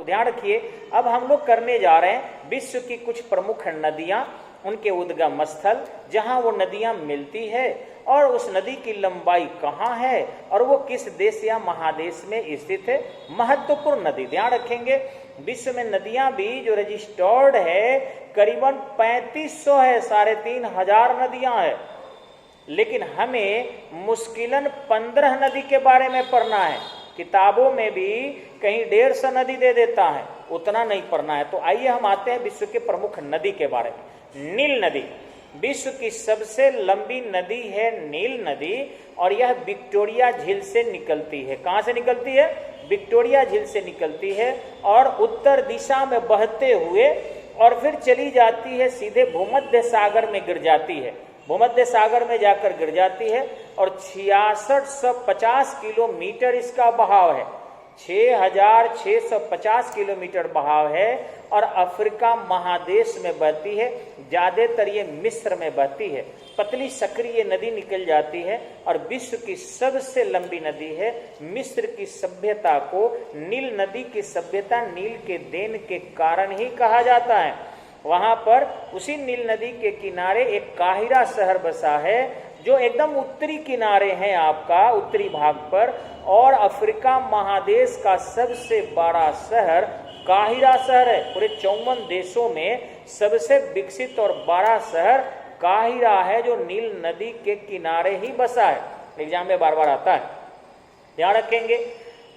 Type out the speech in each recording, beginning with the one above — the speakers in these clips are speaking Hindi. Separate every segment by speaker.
Speaker 1: ध्यान रखिए, अब हम लोग करने जा रहे हैं विश्व की कुछ प्रमुख नदियां, उनके उद्गम स्थल, जहां वो नदियां मिलती है और उस नदी की लंबाई कहाँ है और वो किस देश या महादेश में स्थित है। महत्वपूर्ण नदी ध्यान रखेंगे, विश्व में नदियां भी जो रजिस्टर्ड है करीबन 3500 है, 3500 नदियां है, लेकिन हमें मुश्किलन 15 नदी के बारे में पढ़ना है। किताबों में भी कहीं 150 नदी दे देता है, उतना नहीं पढ़ना है। तो आइए हम आते हैं विश्व के प्रमुख नदी के बारे में। नील नदी विश्व की सबसे लंबी नदी है नील नदी, और यह विक्टोरिया झील से निकलती है। कहाँ से निकलती है? विक्टोरिया झील से निकलती है और उत्तर दिशा में बहते हुए और फिर चली जाती है सीधे भूमध्य सागर में गिर जाती है, भूमध्य सागर में जाकर गिर जाती है और 6650 किलोमीटर इसका बहाव है, 6650 किलोमीटर बहाव है और अफ्रीका महादेश में बहती है, ज्यादातर ये मिस्र में बहती है। पतली सकरी ये नदी निकल जाती है और विश्व की सबसे लंबी नदी है। मिस्र की सभ्यता को नील नदी की सभ्यता नील के देन के कारण ही कहा जाता है। वहां पर उसी नील नदी के किनारे एक काहिरा शहर बसा है, जो एकदम उत्तरी किनारे है आपका, उत्तरी भाग पर, और अफ्रीका महादेश का सबसे बड़ा शहर काहिरा शहर है। पूरे 54 देशों में सबसे विकसित और बड़ा शहर काहिरा है, जो नील नदी के किनारे ही बसा है। एग्जाम में बार बार आता है, ध्यान रखेंगे।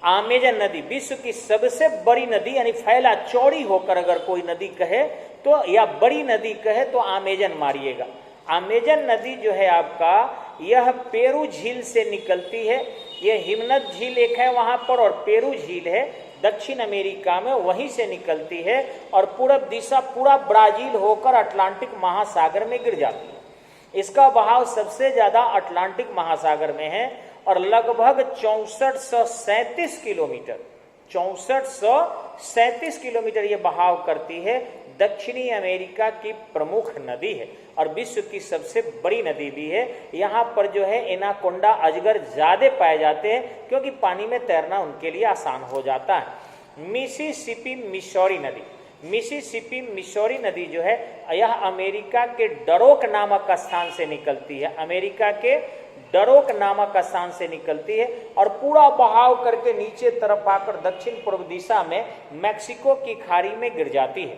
Speaker 1: अमेजन नदी विश्व की सबसे बड़ी नदी, यानी फैला चौड़ी होकर अगर कोई नदी कहे तो, या बड़ी नदी कहे तो अमेजन मारिएगा। अमेजन नदी जो है आपका, यह पेरू झील से निकलती है। यह हिमनद झील एक है वहां पर, और पेरू झील है दक्षिण अमेरिका में, वहीं से निकलती है और पूरब दिशा पूरा ब्राजील होकर अटलांटिक महासागर में गिर जाती है। इसका बहाव सबसे ज्यादा अटलांटिक महासागर में है और लगभग 6437 किलोमीटर, 6437 किलोमीटर ये बहाव करती है। दक्षिणी अमेरिका की प्रमुख नदी है और विश्व की सबसे बड़ी नदी भी है। यहाँ पर जो है एनाकोंडा अजगर ज्यादा पाए जाते हैं, क्योंकि पानी में तैरना उनके लिए आसान हो जाता है। मिसिसिपी मिसौरी नदी, मिसिसिपी मिसौरी नदी जो है, यह अमेरिका के डरोक नामक स्थान से निकलती है, अमेरिका के डरोक नामक स्थान से निकलती है और पूरा बहाव करके नीचे तरफ आकर दक्षिण पूर्व दिशा में मैक्सिको की खाड़ी में गिर जाती है।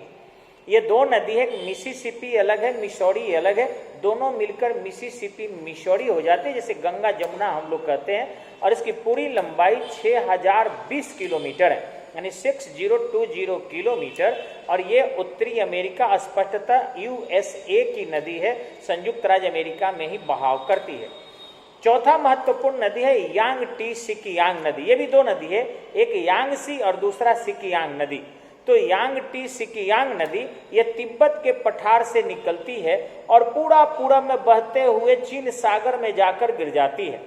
Speaker 1: ये दो नदी है, मिसिसिपी अलग है, मिसौरी अलग है, दोनों मिलकर मिसिसिपी मिसौरी हो जाती है, जैसे गंगा जमुना हम लोग कहते हैं। और इसकी पूरी लंबाई 6020 किलोमीटर है, यानी 6020 किलोमीटर, और ये उत्तरी अमेरिका, स्पष्टतः यूएसए की नदी है, संयुक्त राज्य अमेरिका में ही बहाव करती है। चौथा महत्वपूर्ण नदी है यांगटी सिकियांग नदी। ये भी दो नदी है, एक यांगसी और दूसरा सिकियांग नदी। तो यांगटी सिकियांग नदी ये तिब्बत के पठार से निकलती है और पूरा पूरब में बहते हुए चीन सागर में जाकर गिर जाती है।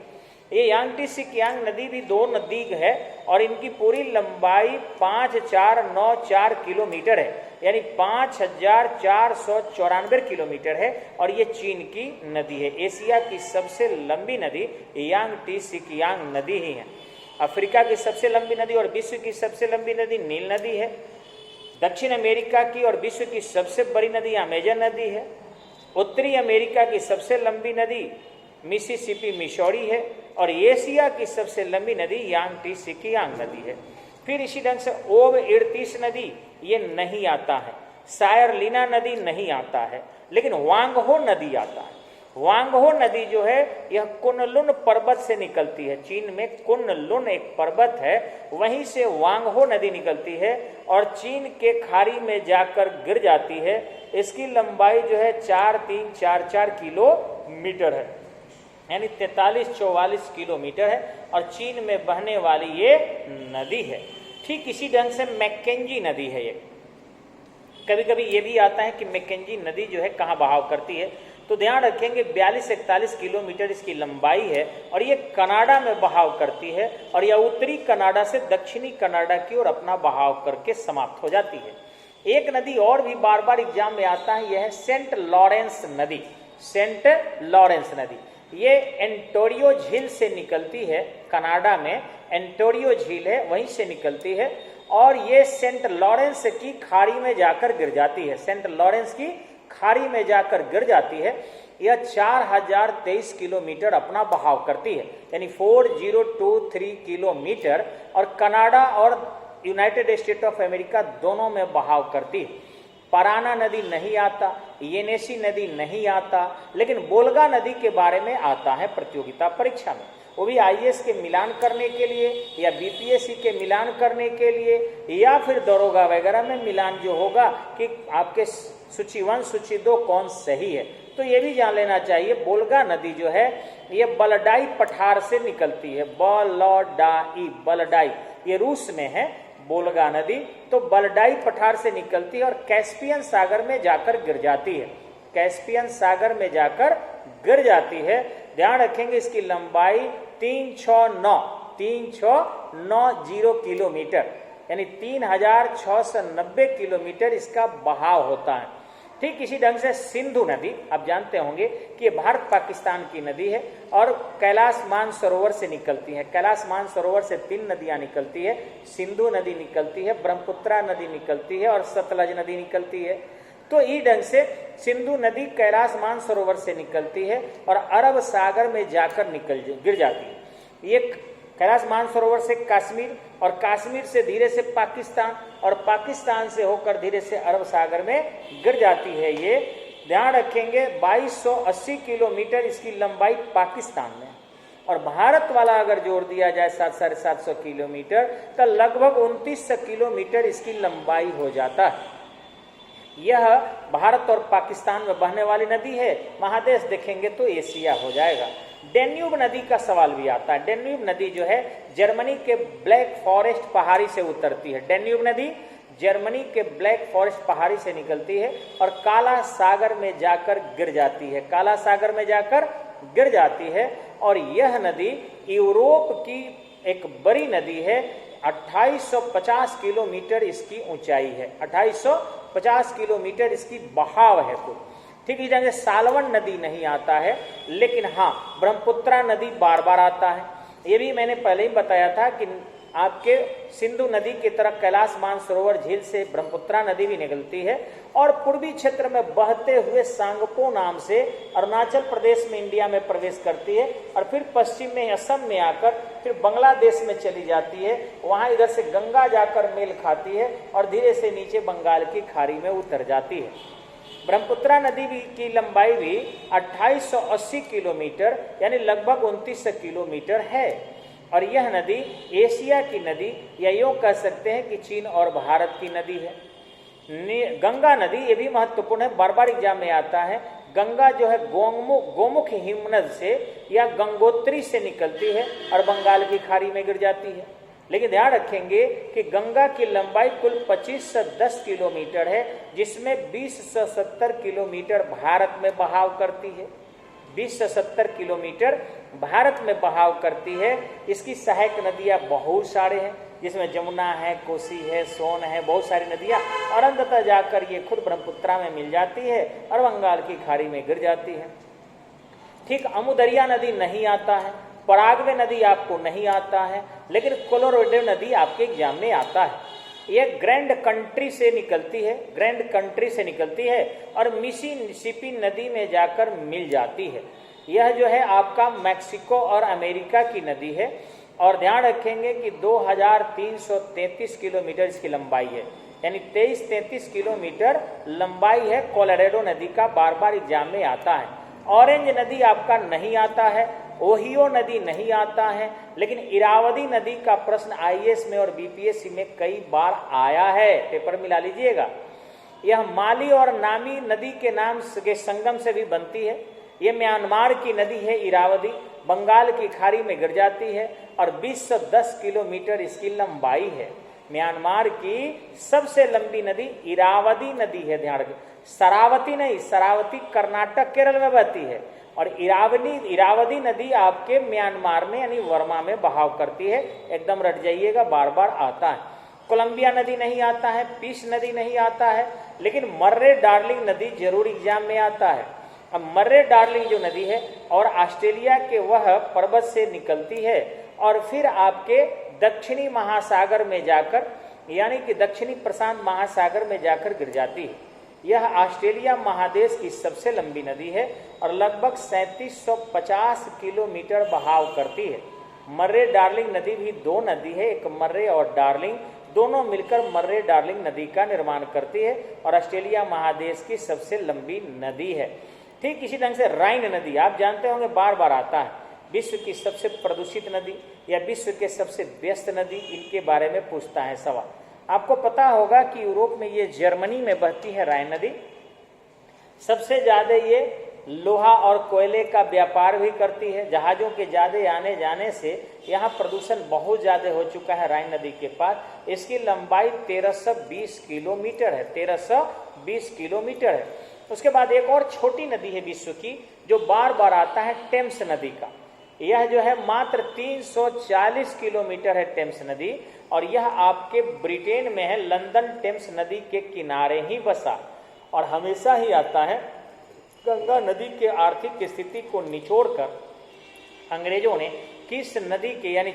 Speaker 1: ये यांगटी सिकियांग नदी भी दो नदी है और इनकी पूरी लंबाई 5494 किलोमीटर है, यानी 5494 किलोमीटर है, और ये चीन की नदी है। एशिया की सबसे लंबी नदी यांगटी सिकियांग नदी ही है। अफ्रीका की सबसे लंबी नदी और विश्व की सबसे लंबी नदी नील नदी है। दक्षिण अमेरिका की और विश्व की सबसे बड़ी नदी अमेजन नदी है। उत्तरी अमेरिका की सबसे लंबी नदी मिसिसिपी मिसौरी है और एशिया की सबसे लंबी नदी यांगटी सिकियांग नदी है। फिर इसी ढंग से ओब इर्तिस नदी ये नहीं आता है, सायरलिना नदी नहीं आता है, लेकिन वांगहो नदी आता है। वांगहो नदी जो है यह कुनलुन पर्वत से निकलती है। चीन में कुनलुन एक पर्वत है, वहीं से वांगहो नदी निकलती है और चीन के खाड़ी में जाकर गिर जाती है। इसकी लंबाई जो है 4344 किलोमीटर है, यानी 4344 किलोमीटर है और चीन में बहने वाली ये नदी है। ठीक इसी ढंग से मैकेंजी नदी है। ये कभी कभी ये भी आता है कि मैकेंजी नदी जो है कहाँ बहाव करती है, तो ध्यान रखेंगे 4241 किलोमीटर इसकी लंबाई है और ये कनाडा में बहाव करती है और यह उत्तरी कनाडा से दक्षिणी कनाडा की ओर अपना बहाव करके समाप्त हो जाती है। एक नदी और भी बार बार एग्जाम में आता है, यह है सेंट लॉरेंस नदी। सेंट लॉरेंस नदी ये एंटोरियो झील से निकलती है, कनाडा में एंटोरियो झील है, वहीं से निकलती है और ये सेंट लॉरेंस की खाड़ी में जाकर गिर जाती है। सेंट लॉरेंस की खाड़ी में जाकर गिर जाती है। यह 4023 किलोमीटर अपना बहाव करती है, यानी 4023 किलोमीटर, और कनाडा और यूनाइटेड स्टेट ऑफ अमेरिका दोनों में बहाव करती है। पराना नदी नहीं आता, येनेसी नदी नहीं आता, लेकिन बोलगा नदी के बारे में आता है प्रतियोगिता परीक्षा में। वो भी आईएएस के मिलान करने के लिए या बीपीएससी के मिलान करने के लिए या फिर दरोगा वगैरह में मिलान जो होगा कि आपके सूची 1 सूची 2 कौन सही है। तो ये भी जान लेना चाहिए, बोलगा नदी जो है ये बलडाई पठार से निकलती है। बलडाई, बलडाई ये रूस में है बोलगा नदी, तो बलडाई पठार से निकलती है और कैस्पियन सागर में जाकर गिर जाती है। कैस्पियन सागर में जाकर गिर जाती है। ध्यान रखेंगे इसकी लंबाई 3690 किलोमीटर, यानी 3690 किलोमीटर इसका बहाव होता है। ठीक इसी ढंग से सिंधु नदी, आप जानते होंगे कि ये भारत पाकिस्तान की नदी है और कैलाश मानसरोवर से निकलती है। कैलाश मानसरोवर से 3 नदियां निकलती है, सिंधु नदी निकलती है, ब्रह्मपुत्रा नदी निकलती है और सतलज नदी निकलती है। तो इस ढंग से सिंधु नदी कैलाश मानसरोवर से निकलती है और अरब सागर में जाकर गिर जाती है। ये कैलाश मानसरोवर से कश्मीर और कश्मीर से धीरे से पाकिस्तान और पाकिस्तान से होकर धीरे से अरब सागर में गिर जाती है। ये ध्यान रखेंगे 2280 किलोमीटर इसकी लंबाई पाकिस्तान में, और भारत वाला अगर जोड़ दिया जाए 700-750 किलोमीटर तो लगभग 2900 किलोमीटर इसकी लंबाई हो जाता है। यह भारत और पाकिस्तान में बहने वाली नदी है। महादेश देखेंगे तो एशिया हो जाएगा। डेन्यूब नदी का सवाल भी आता है। डेन्यूब नदी जो है जर्मनी के ब्लैक फॉरेस्ट पहाड़ी से उतरती है। डेन्यूब नदी जर्मनी के ब्लैक फॉरेस्ट पहाड़ी से निकलती है और काला सागर में जाकर गिर जाती है। काला सागर में जाकर गिर जाती है और यह नदी यूरोप की एक बड़ी नदी है। 2850 किलोमीटर इसकी ऊंचाई है। 2850 किलोमीटर इसकी बहाव है कुल। ठीक इस ढंग से सालवन नदी नहीं आता है, लेकिन हाँ ब्रह्मपुत्रा नदी बार बार आता है। ये भी मैंने पहले ही बताया था कि आपके सिंधु नदी की तरफ कैलाश मानसरोवर झील से ब्रह्मपुत्रा नदी भी निकलती है और पूर्वी क्षेत्र में बहते हुए सांगपो नाम से अरुणाचल प्रदेश में इंडिया में प्रवेश करती है और फिर पश्चिम में असम में आकर फिर बांग्लादेश में चली जाती है। वहां इधर से गंगा जाकर मेल खाती है और धीरे से नीचे बंगाल की खाड़ी में उतर जाती है। ब्रह्मपुत्रा नदी की लंबाई भी 2880 किलोमीटर यानी लगभग 2900 किलोमीटर है और यह नदी एशिया की नदी या यूं कह सकते हैं कि चीन और भारत की नदी है। गंगा नदी ये भी महत्वपूर्ण है, बार बार एग्जाम में आता है। गंगा जो है गोमुख हिमनद से या गंगोत्री से निकलती है और बंगाल की खाड़ी में गिर जाती है। लेकिन ध्यान रखेंगे कि गंगा की लंबाई कुल 2510 किलोमीटर है, जिसमें 2070 किलोमीटर भारत में बहाव करती है। 2070 किलोमीटर भारत में बहाव करती है। इसकी सहायक नदियां बहुत सारे हैं, जिसमें जमुना है, कोसी है, सोन है, बहुत सारी नदियां, और अंततः जाकर ये खुद ब्रह्मपुत्रा में मिल जाती है और बंगाल की खाड़ी में गिर जाती है। ठीक अमुदरिया नदी नहीं आता है, पराग्वे नदी आपको नहीं आता है, लेकिन कोलोराडो नदी आपके एग्जाम में आता है। यह ग्रैंड कंट्री से निकलती है, ग्रैंड कंट्री से निकलती है और मिसिसिपी नदी में जाकर मिल जाती है। यह जो है आपका मैक्सिको और अमेरिका की नदी है और ध्यान रखेंगे कि 2333 किलोमीटर इसकी लंबाई है, यानी 23-33 किलोमीटर लंबाई है कोलोराडो नदी का, बार बार एग्जाम में आता है। ऑरेंज नदी आपका नहीं आता है, ओहियो नदी नहीं आता है, लेकिन इरावदी नदी का प्रश्न आईएएस में और बीपीएससी में कई बार आया है, पेपर मिला लीजिएगा। यह माली और नामी नदी के नाम के संगम से भी बनती है। यह म्यांमार की नदी है इरावदी, बंगाल की खाड़ी में गिर जाती है और 2010 किलोमीटर इसकी लंबाई है। म्यांमार की सबसे लंबी नदी इरावदी नदी है, ध्यान रखिए। शरावती नहीं, शरावती कर्नाटक केरल में बहती है और इरावदी नदी आपके म्यांमार में यानी वर्मा में बहाव करती है। एकदम रट जाइएगा, बार बार आता है। कोलंबिया नदी नहीं आता है, पीस नदी नहीं आता है, लेकिन मर्रे डार्लिंग नदी जरूर एग्जाम में आता है। अब मर्रे डार्लिंग जो नदी है और ऑस्ट्रेलिया के वह पर्वत से निकलती है और फिर आपके दक्षिणी महासागर में जाकर यानी कि दक्षिणी प्रशांत महासागर में जाकर गिर जाती है। यह ऑस्ट्रेलिया महादेश की सबसे लंबी नदी है और लगभग 3750 किलोमीटर बहाव करती है। मर्रे डार्लिंग नदी भी दो नदी है, एक मर्रे और डार्लिंग, दोनों मिलकर मर्रे डार्लिंग नदी का निर्माण करती है और ऑस्ट्रेलिया महादेश की सबसे लंबी नदी है। ठीक इसी ढंग से राइन नदी, आप जानते होंगे बार बार आता है, विश्व की सबसे प्रदूषित नदी या विश्व के सबसे व्यस्त नदी, इनके बारे में पूछता है सवाल। आपको पता होगा कि यूरोप में ये जर्मनी में बहती है राइन नदी। सबसे ज्यादा ये लोहा और कोयले का व्यापार भी करती है। जहाजों के ज्यादा आने जाने से यहाँ प्रदूषण बहुत ज्यादा हो चुका है राइन नदी के पास। इसकी लंबाई 1320 किलोमीटर है, 1320 किलोमीटर है। उसके बाद एक और छोटी नदी है विश्व की जो बार बार आता है, टेम्स नदी का। यह जो है मात्र 340 किलोमीटर है टेम्स नदी और यह आपके ब्रिटेन में है, लंदन टेम्स नदी के किनारे ही बसा और हमेशा ही आता है। गंगा नदी के आर्थिक स्थिति को निचोड़कर अंग्रेजों ने किस नदी के यानी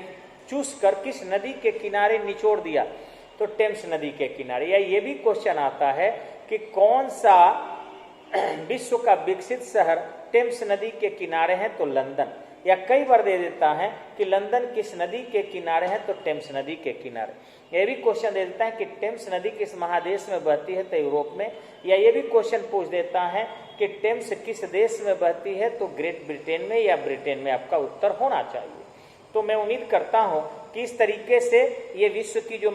Speaker 1: चूस कर किस नदी के किनारे निचोड़ दिया, तो टेम्स नदी के किनारे। या ये भी क्वेश्चन आता है कि कौन सा विश्व का विकसित शहर टेम्स नदी के किनारे है, तो लंदन। या कई बार दे देता है कि लंदन किस नदी के किनारे है, तो टेम्स नदी के किनारे। यह भी क्वेश्चन दे देता है कि टेम्स नदी किस महादेश में बहती है, तो यूरोप में। या ये भी क्वेश्चन पूछ देता है कि टेम्स किस देश में बहती है, तो ग्रेट ब्रिटेन में या ब्रिटेन में आपका उत्तर होना चाहिए। तो मैं उम्मीद करता हूं कि इस तरीके से ये विश्व की जो